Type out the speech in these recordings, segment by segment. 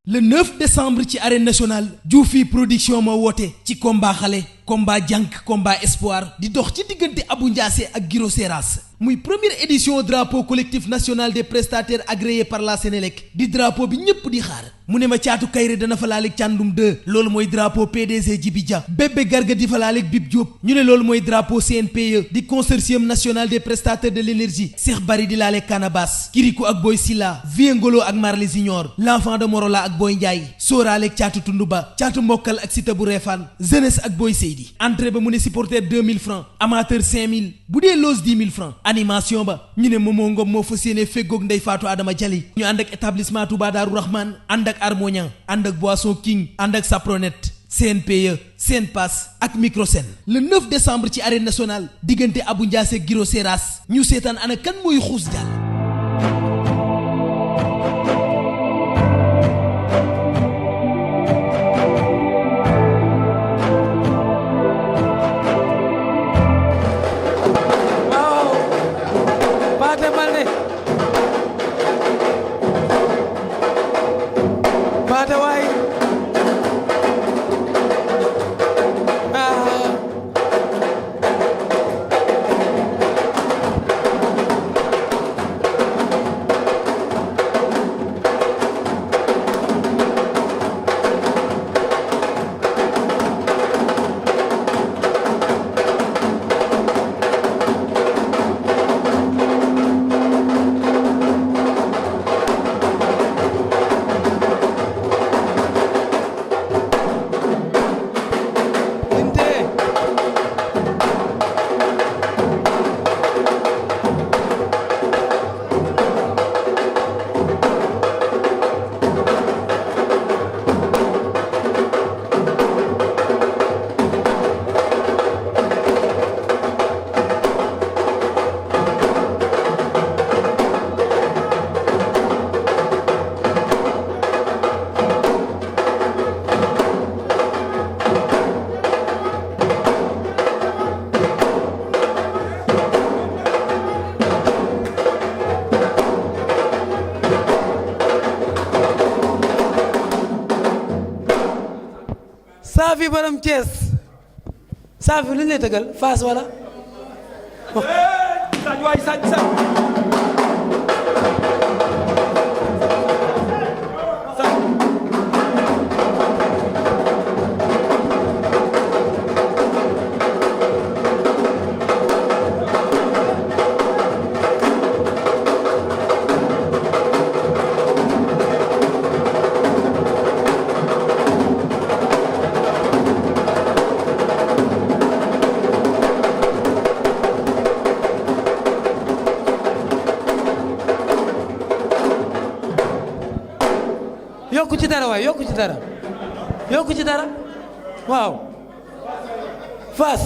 Le 9 décembre ci arène nationale Dioufy production ma woote ci combat xale combat jànk combat espoir di dox ci diggante Abou Ndiassé ak Giro Seras muy première édition drapeau collectif national des prestataires agréés par la Sénélec di drapeau bi ñëpp di xaar mu ne ma caatu kayre dana fa laaleeg càndum 2 loolu mooy drapeau PDG Djibi Dia bébé garga di fa laaleeg Bib Diop ñu ne loolu mooy drapeau CNPE di consortium national des prestataires de l'énergie Cheikh Bari di laaleeg Canabas Kirikou ak Boy Silla Viengolo ak Marley Junior l'enfant de Morola ak Boy Ndiaye sóoraaleeg caatu Tunduba caatu Mbokkal ak Sita bu Refane jeunesse ak Boy Seydi entrée ba mu ne supporter 2000 francs amateur 5000 bu dee loge 10 000 francs animation ba ñu ne Momo Ngom moo fas yéene feggoog Ndey Fatou Adama Jali ñu ànd ak établissement Touba Darou Rahman ànd ak Harmonia ànd ak Boisson King ànd ak Sapronet CNPE Senpass ak Microsen le 9 décembre ci arène nationale diggante Abou Ndiassé Giro Seras ñu seetaan ana kan mooy xuus jàll. Safi borom Thiès Safi lu ñu lay tëggal Fass wala. waay yokku ci dara waay yokku ci dara waaw Fass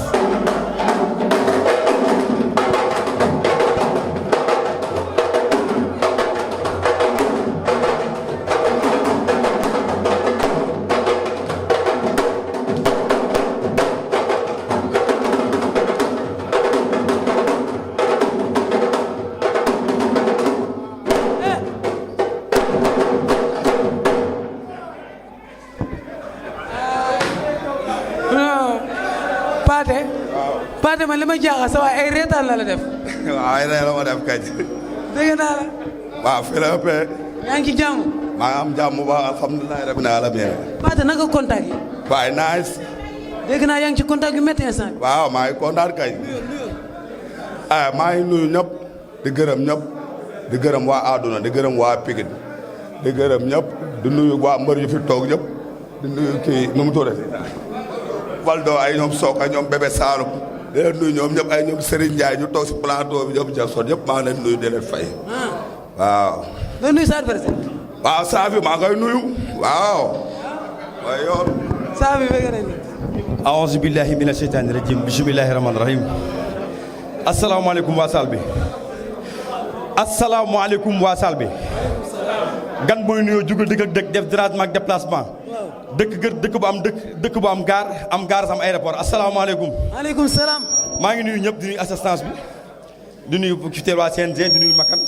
Patê man li ma jaaxal sa waay ay reetaan la def. waaw ay ree la ma def kañ. dégg naa la. waaw fii la ëppee. yaa ngi ci jàmm. maa ngi am jàmm bu baax alhamdulilah rabbil alamin. Patê naka contact yi. waaye nice. dégg naa yaa ngi ci contact yu métti instant bi. waaw maa ngi kontaan kañ. maa ngi nuyu ñëpp di gërëm ñëpp di gërëm waa àdduna di gërëm waa Pikine di gërëm ñëpp di nuyu waa mbër yu fi toog ñëpp di nuyu kii nu mu tuddati Valdo ay ñoom Sock ay ñoom Bébé Saloum di leen nuyu ñoom ñëpp ay ñoom Serigne Ndiaye ñu toog si plateau bi ñoom Jackson ñëpp maa ngi leen nuyu di leen fay. waaw. nga nuyu sa adversaire. waaw Safi maa ngay nuyu waaw. waaye yoon. Safi bëgg nañ la. aouzu billahi mina sheytaani rajim bismillahi rahmaani rahim. asalaamaaleykum waa saal bi. asalaamaaleykum waa saal bi. gan mooy nuyoo jugal dëkk ak dëkk def dérangement ak déplacement. dëkk bu am gaar am aéroport asalaamaaleykum. maaleykum salaam. maa ngi nuyu ñëpp di nuyu assistance bi di nuyu ki fi teew waa CNG di nuyu Makan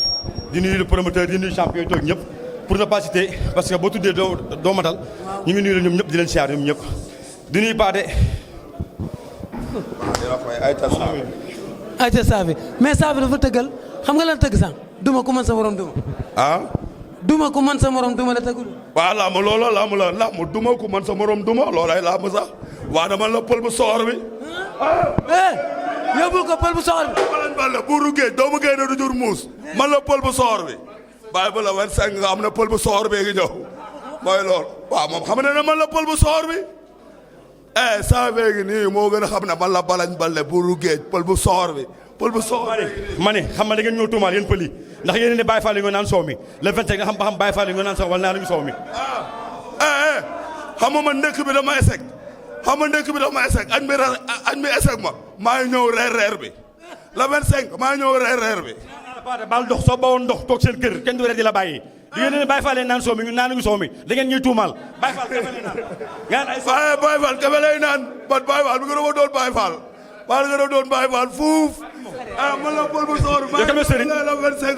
di nuyu le promoteur di nuyu champion toog ñëpp pour ne pas citer parce que boo tuddee doo matal ñu ngi nuyu la ñoom ñëpp di leen siyaar ñoom ñëpp di nuyu Patê. ayca Safi mais Safi dafa tëggal xam nga lan tëgg sax duma ku mën sa morom duma. ah. duma ku mën sa morom duma la tëggul. waaw laa ma looloo laa ma la laa ma duma ku man sa morom duma loolay laa ma sax waa dama la pël bu soxor bi. yóbbul ko pël bu soxor bi. balañ bal la buuru géej doomu géej na du jur muus man la pël bu soxor bi bàyyi ba la 25 nga xam ne pël bu soxor bee ngi ñëw mooy loolu waaw moom xam ne man la pël bu soxor bi saa ngi nii moo gën a xam ne man la balañ bal la buuru géej pël bu soxor bi pël bu soxor bi. ma ne xam nga da ngeen ñëw tuumaal yéen pël yi ndax yéen ne Baye Fall yi nga naan soow mi le 25 nga xam ba xam Baye Fall yi nga naan soow wala naanuñu soow mi. xam nga man ndëkk bi dama échec xam nga ndëkk bi dama échec añ mi échec ma maa ngi ñëw reer bi le 25 maa ngi ñëw reer bi. Patê baal dox soo bawoon ndox toog seen kër kenn du reer di la bàyyi di ngeen ne Baye Fall yi naan soow mi ñu naanuñu soow mi da ngeen ñuy tuumaal Baye Fall kafe lay naan. waaye Baye Fall kafe lay naan man Baye Fall bi nga doon doon Baye Fall maa nga doon Baye Fall fuuf man la pël bu soor maa kan mooy sëriñ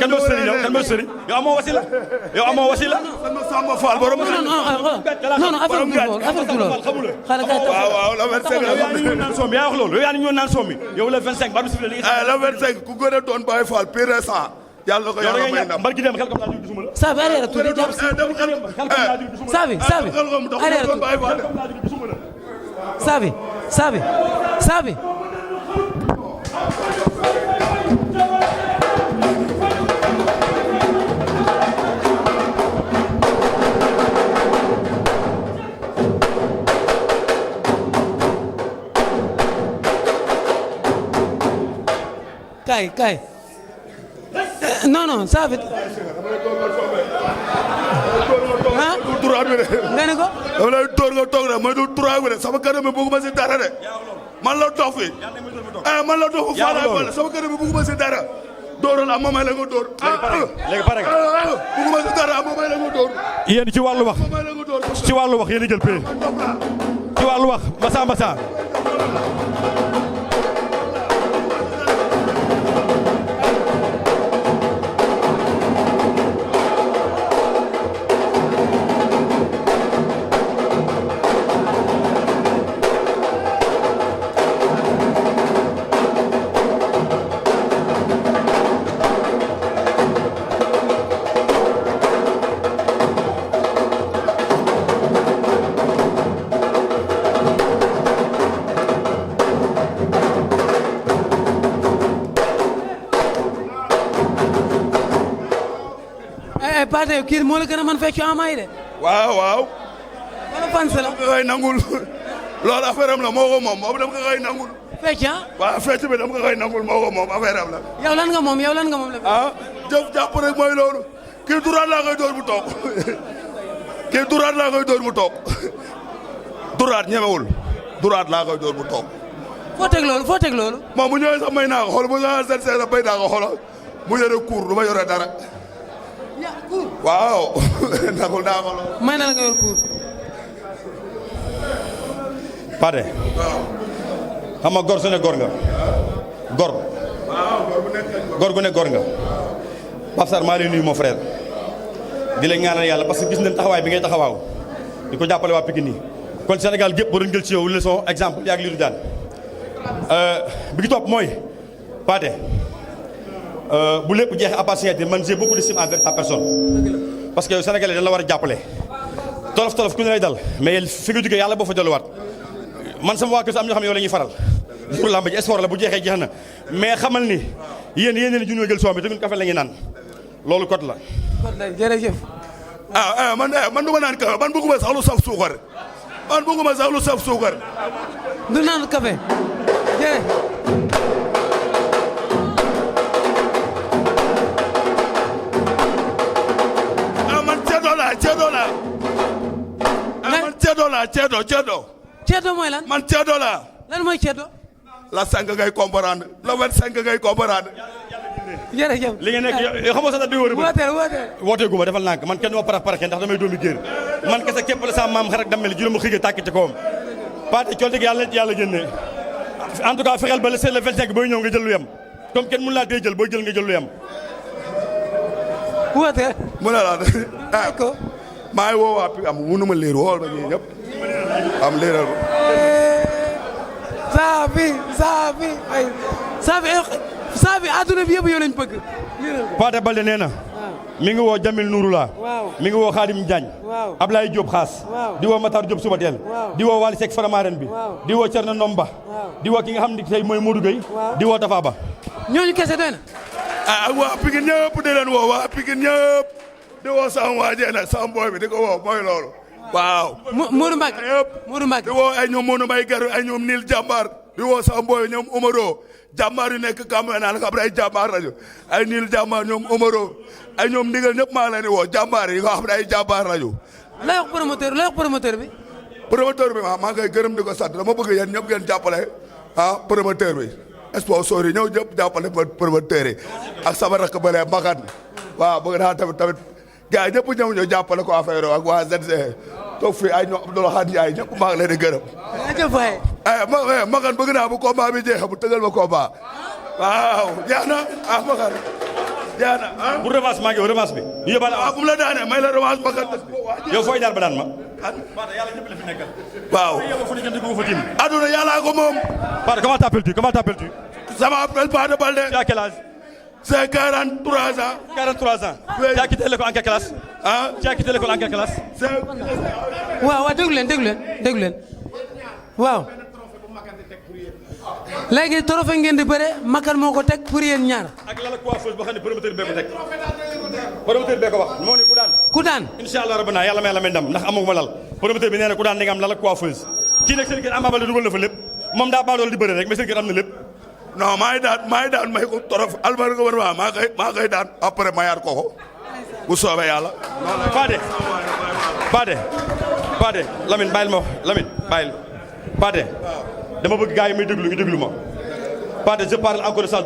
kan mooy sëriñ yow kan mooy sëriñ yow amoo wasila yow amoo wasila man ma Samba Fall borom non affaire bi loolu waaw le 25 yaa ñu naan soom yaa wax loolu yow yaa ñu naan soom mi yow le 25 ba du sifle le 25 ku gën a doon Baye Fall pire sang yàlla ko yàlla may ndam mbar gi dem xel comme laa gisuma la Safi arrêté tuuti jàpp Safi arrêté Safi kay non Safi ah turaat bi de nga ne ko dama lay tóor nga toog de mooy du turaat bi de sama kanam bi bëgguma si dara de man la dox fi man la dox fa sama kanam bi bëgguma si dara dóoral am ma may la nga dóor léegi pare nga bëgguma si dara am ma may la nga dóor yéen ci wàllu wax ci wàllu wax yéen a jël pay ci wàllu wax mbasa Patê kii moo la gën a mën fecc Ama yi de. waaw wala fans la. dama ko koy nangul loolu affaire am la moo ko moom dama ko koy nangul. fecc ah. waaw fecc bi dama ko koy nangul moo ko moom affaire am la. yow lan nga moom la. jëf jàpp rek mooy loolu kii duraat laa koy dóor mu toog kii duraat laa koy dóor mu toog duraat ñemewul duraat laa koy dóor mu toog. foo teg loolu. moom bu ñëwee sax may naa ko xool bu ñëwee sax may naa ko xoolal mu yore kuur du ma yore dara. kuur waaw nagul naa ko lool. may na la nga yor kuur. Patê xam nga gor su ne gor nga gor gu ne gor nga Pape Sarr maa lay nuyu mon frère di la ñaanal yàlla parce que gis nañ taxawaay bi ngay taxawaaw di ko jàppale waa Pikine nii kon Sénégal gépp war nañ jël ci yow leçon exemple yaa ngi liiru daan bi gi topp mooy Patê bu lépp jeexee à part signature man j'ai beaucoup d'estime envers ta personne parce que yow Sénégalais dañ la war a jàppale tolof ku ne lay dal mais fi nga jógee yàlla boo fa delluwaat man sama waa kër am ñoo xam ne yow la ñuy faral pour làmb ji sport la bu jeexee jeex na mais xamal ni yéen ne junoo jël soo mi te ñun café la ñuy naan loolu code la. code la jërëjëf. man du ma naan café man bëgguma sax lu saf suukar man bëgguma sax lu saf suukar. du naan café jërëjëf. Ceddo mooy lan. man ceddo la. lan mooy ceddo. la 5 ngay comprendre la 25 ngay comprendre. jërëjëf. li ngeen nekk yow xamoo sax da di wóor. wootee gu ma defal nànk man kenn ma parax ndax damay doomi géer man kese képp la sa maam xarak dammel juróom xëy tàkk ci kawam Patê cool dëgg yàlla génne en tout cas fexeel ba le 25 booy ñëw nga jël lu yem comme kenn mun laa dee jël booy jël nga jël lu yam. woote. mu ne la ko. maa ngi woo waa Pikine am mënu ma leer wool ma ñii ñëpp am leeral ko. Safi àdduna bi yëpp yow lañ bëgg. Patê Baldé nee na. mi ngi woo Jamil Nouroula. mi ngi woo Khadim Diagne. Ablaye Diop Xaas. di woo Matar Diop Subatel. di woo Wally Seck Faramaren bi. di woo Thierno Nomba. di woo ki nga xam ne tey mooy Modou Gueye. di woo Tafa Ba. ñooñu kese doy na. ak waa Pikine ñëpp di leen woo waa Pikine ñëpp di woo sama waa jee nag sama boy bi di ko woo mooy loolu. waaw. Modou Mbacke di woo ay ñoom Modou Mbaye Garu ay ñoom Nil Jàmbaar di woo sama boy ñoom Omaro jàmbaar yu nekk Cameroun naan xam ne ay jàmbaar lañu ay Nil Jàmbaar ñoom Omaro ay ñoom ndigal ñëpp maa ngi leen di woo jàmbaar yi nga xam ne ay jàmbaar lañu. lay wax promoteur bi. promoteur bi maa ngi koy gërëm di ko sant dama bëgg yéen ñëpp ngeen jàppale promoteur bi. sponsor yi ñëw ñëpp jàppale promoteur yi ak sama rakk bële Makan waaw bëgg naa tamit gars yi ñëpp ñëw jàppale ko affaire ak waa ZC toog fii ay ñoom Abdoulaye Khane Ndiaye ñëpp maa ngi leen di gërëm. Makan bëgg naa bu combat bi jeexee bu tëgal ma combat waaw jeex na Makan jeex na bu revanche maa ngi yow revanche bi. ñu yóbbaale bu mu la daanee may la revanche Makan. yow fooy jaar ba daan ma. yàlla ñëpp la fi nekkal. waaw. aduna yàlla ko moom. Patê, comment t'appelles-tu? Ça m'appelle Patê Baldé. Tu as quel âge? C'est 43 ans. 43 ans. Oui. Tu as quitté l'école en quelle classe? Tu as quitté l'école en quelle classe? waaw déglu leen waaw. léegi trophée ngeen di bëre Makan moo ko teg pour yéen ñaar. ak lala coiffeuse boo xam ne promoteur bee ko teg. promoteur bee ko wax moo ne ku daan. incha allah rabbana yàlla may ndam ndax amaguma lal promoteur bi nee na ku daan di nga am lala coiffeuse kii nag seen kër Ama Baldé dugal na fa lépp moom daa baadool di bëre rek mais seen kër am na lépp. non maa ngi daan may ko torof albar ko war maa koy daan après mayaat ko bu soobee yàlla. Patê Lamine bàyyil ma wax Lamine bàyyil Patê dama bëgg gars yi may déglu ñu déglu ma Patê je parle en connaissance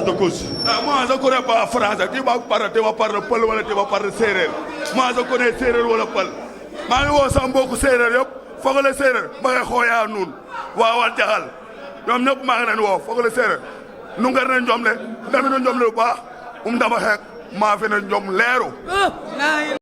de cause. Moi je connais pas français tu vas parler pël wala tu vas parler séeréer moi je connais séeréer wala pël maa ngi woo sama mbokku séeréer yëpp fogale séeréer ma ngi xooyaa nuun waawal jaxal ñoom ñëpp maa ngi leen woo fogale séeréer nu ngar na njom le ndami na njom le bu baax dama xeek maa fi na njom leeru